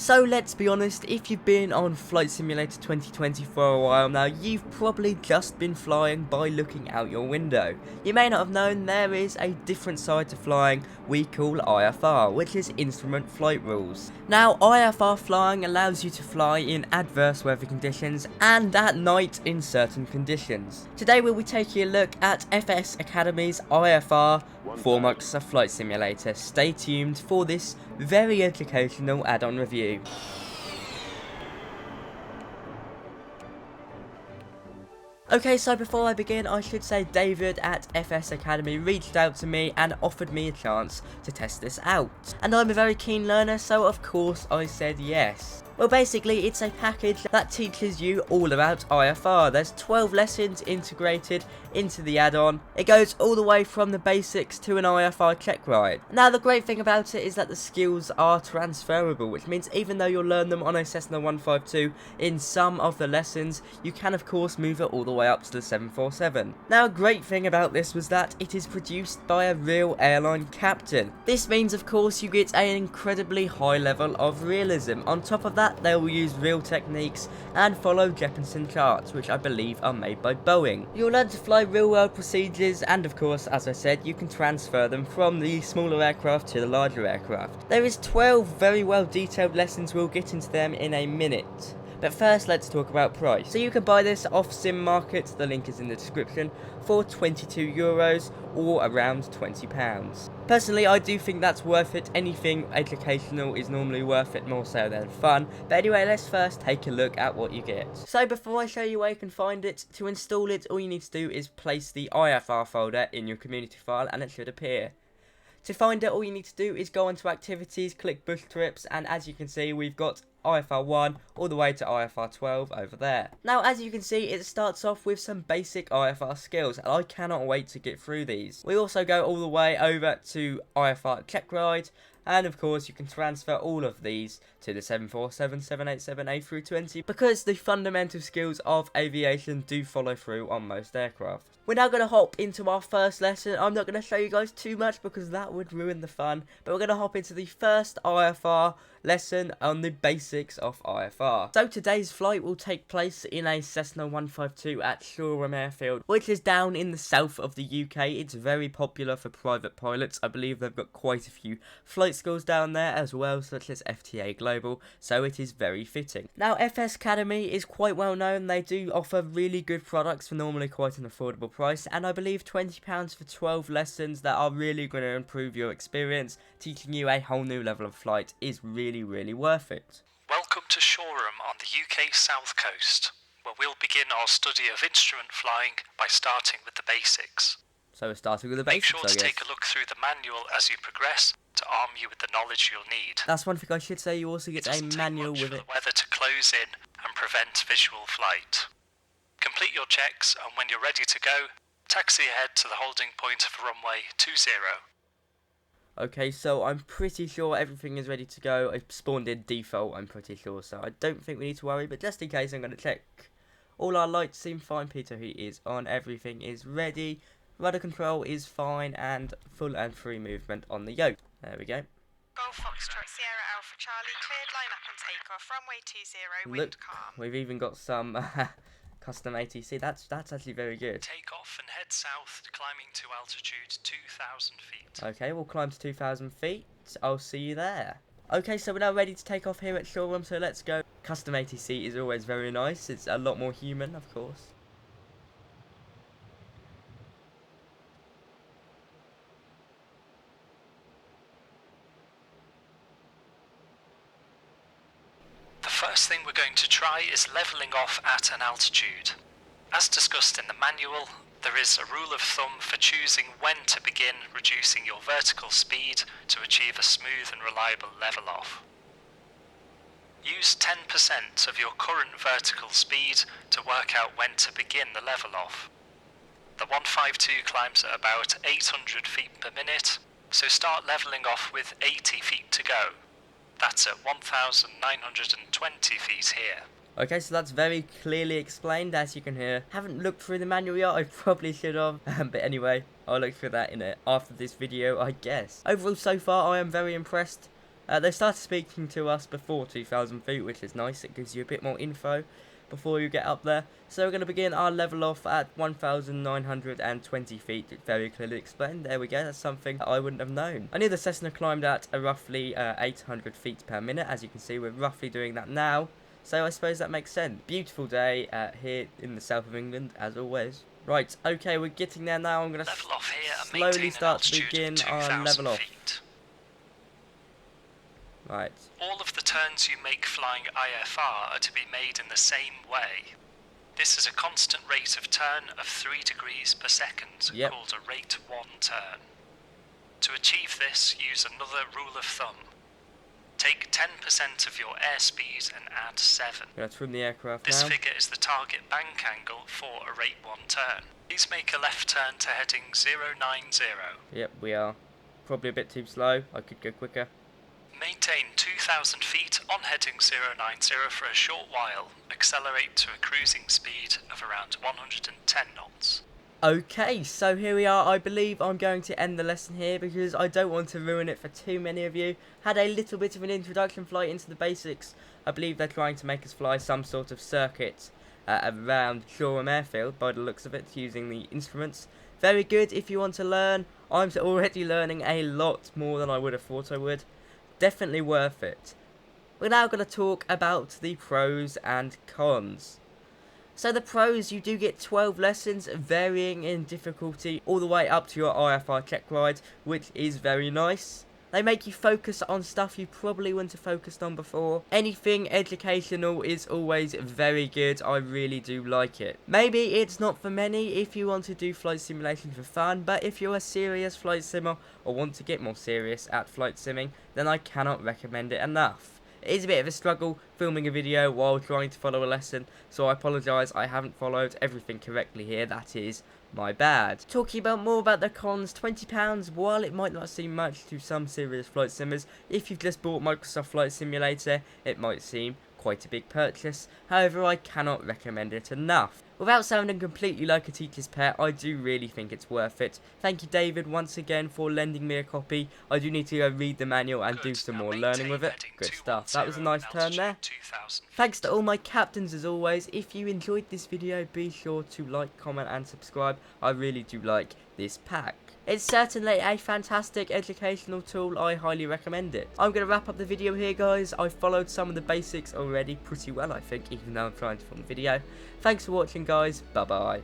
So let's be honest, if you've been on Flight Simulator 2020 for a while now, you've probably just been flying by looking out your window. You may not have known there is a different side to flying we call IFR, which is Instrument Flight Rules. Now IFR flying allows you to fly in adverse weather conditions and at night in certain conditions. Today we'll be taking a look at FS Academy's IFR for Microsoft Flight Simulator. Stay tuned for this very educational add-on review. Okay, so before I begin, I should say David at FS Academy reached out to me and offered me a chance to test this out. And I'm a very keen learner, so of course I said yes. Well, basically, it's a package that teaches you all about IFR. There's 12 lessons integrated into the add-on. It goes all the way from the basics to an IFR check ride. Now, the great thing about it is that the skills are transferable, which means even though you'll learn them on a Cessna 152 in some of the lessons, you can of course move it all the way up to the 747. Now, a great thing about this was that it is produced by a real airline captain. This means, of course, you get an incredibly high level of realism. On top of that, they will use real techniques and follow Jeppesen charts, which I believe are made by Boeing. You'll learn to fly real world procedures, and of course, as I said, you can transfer them from the smaller aircraft to the larger aircraft. There is 12 very well detailed lessons. We'll get into them in a minute. But first, let's talk about price. So you can buy this off Sim Market, the link is in the description, for €22 or around £20. Personally, I do think that's worth it. Anything educational is normally worth it more so than fun. But anyway, let's first take a look at what you get. So before I show you where you can find it, to install it, all you need to do is place the IFR folder in your community file and it should appear. To find it, all you need to do is go onto activities, click bush trips, and as you can see, we've got IFR 1 all the way to IFR 12 over there. Now, as you can see, it starts off with some basic IFR skills, and I cannot wait to get through these. We also go all the way over to IFR check ride, and of course you can transfer all of these to the 747, 787, A320 because the fundamental skills of aviation do follow through on most aircraft. We're now going to hop into our first lesson. I'm not going to show you guys too much because that would ruin the fun, but we're going to hop into the first IFR lesson on the basics of IFR. So today's flight will take place in a Cessna 152 at Shoreham Airfield, which is down in the south of the UK. It's very popular for private pilots. I believe they've got quite a few flight schools down there as well, such as FTA Global, so it is very fitting. Now, FS Academy is quite well known. They do offer really good products for normally quite an affordable price, and I believe £20 for 12 lessons that are really going to improve your experience, teaching you a whole new level of flight is really worth it. Welcome to Shoreham on the UK South Coast, where we'll begin our study of instrument flying by starting with the basics. So we're starting with the basics, Make sure to take a look through the manual as you progress to arm you with the knowledge you'll need. That's one thing I should say, you also get a manual with it. The weather to close in and prevent visual flight. Complete your checks, and when you're ready to go, taxi ahead to the holding point of runway 20. Okay, so I'm pretty sure everything is ready to go. I've spawned in default, I'm pretty sure, so I don't think we need to worry, but just in case, I'm going to check. All our lights seem fine, Peter heat is on, everything is ready, rudder control is fine, and full and free movement on the yoke. There we go. Golf Foxtrot Sierra Alpha Charlie, cleared line up and takeoff, runway 20, wind Look, calm. we've even got some custom ATC, that's actually very good. Take off and head south, climbing to altitude 2,000 feet. Okay, we'll climb to 2,000 feet. I'll see you there. Okay, so we're now ready to take off here at Shoreham, so let's go. Custom ATC is always very nice. It's a lot more human, of course. The first thing we're going to try is levelling off at an altitude. As discussed in the manual, there is a rule of thumb for choosing when to begin reducing your vertical speed to achieve a smooth and reliable level off. Use 10% of your current vertical speed to work out when to begin the level off. The 152 climbs at about 800 feet per minute, so start levelling off with 80 feet to go. That's at 1,920 feet here. Okay, so that's very clearly explained, as you can hear. Haven't looked through the manual yet, I probably should have. But anyway, I'll look through that after this video, I guess. Overall, so far, I am very impressed. They started speaking to us before 2,000 feet, which is nice. It gives you a bit more info before you get up there. So we're going to begin our level off at 1,920 feet. It very clearly explained. There we go. That's something I wouldn't have known. I knew the Cessna climbed at a roughly 800 feet per minute. As you can see, we're roughly doing that now. So I suppose that makes sense. Beautiful day here in the south of England, as always. Right, okay, we're getting there now. I'm going to slowly start to begin our level off. Right. All of the turns you make flying IFR are to be made in the same way. This is a constant rate of turn of 3 degrees per second, called a rate 1 turn. To achieve this, use another rule of thumb. Take 10% of your airspeed and add 7. Let's trim the aircraft This now. figure is the target bank angle for a rate 1 turn. Please make a left turn to heading 090. Yep, we are. Probably a bit too slow. I could go quicker. Maintain 2,000 feet on heading 090 for a short while. Accelerate to a cruising speed of around 110 knots. Okay, so here we are. I believe I'm going to end the lesson here because I don't want to ruin it for too many of you. Had a little bit of an introduction flight into the basics. I believe they're trying to make us fly some sort of circuit around Shoreham Airfield by the looks of it, using the instruments. Very good if you want to learn. I'm already learning a lot more than I would have thought I would. Definitely worth it. We're now going to talk about the pros and cons. So the pros, you do get 12 lessons varying in difficulty all the way up to your IFR check ride, which is very nice. They make you focus on stuff you probably wouldn't have focused on before. Anything educational is always very good. I really do like it. Maybe it's not for many if you want to do flight simulation for fun, but if you're a serious flight simmer or want to get more serious at flight simming, then I cannot recommend it enough. It is a bit of a struggle filming a video while trying to follow a lesson, so I apologise, I haven't followed everything correctly here. That is my bad. Talking about more about the cons, £20, while it might not seem much to some serious flight simmers, if you've just bought Microsoft Flight Simulator, it might seem quite a big purchase. However, I cannot recommend it enough. Without sounding completely like a teacher's pet, I do really think it's worth it. Thank you, David, once again for lending me a copy. I do need to go read the manual and do some more learning with it. Good stuff. That was a nice turn there. Thanks to all my captains as always. If you enjoyed this video, be sure to like, comment and subscribe. I really do like this pack. It's certainly a fantastic educational tool. I highly recommend it. I'm going to wrap up the video here, guys. I've followed some of the basics already pretty well, I think, even though I'm trying to film a video. Thanks for watching, guys. Bye-bye.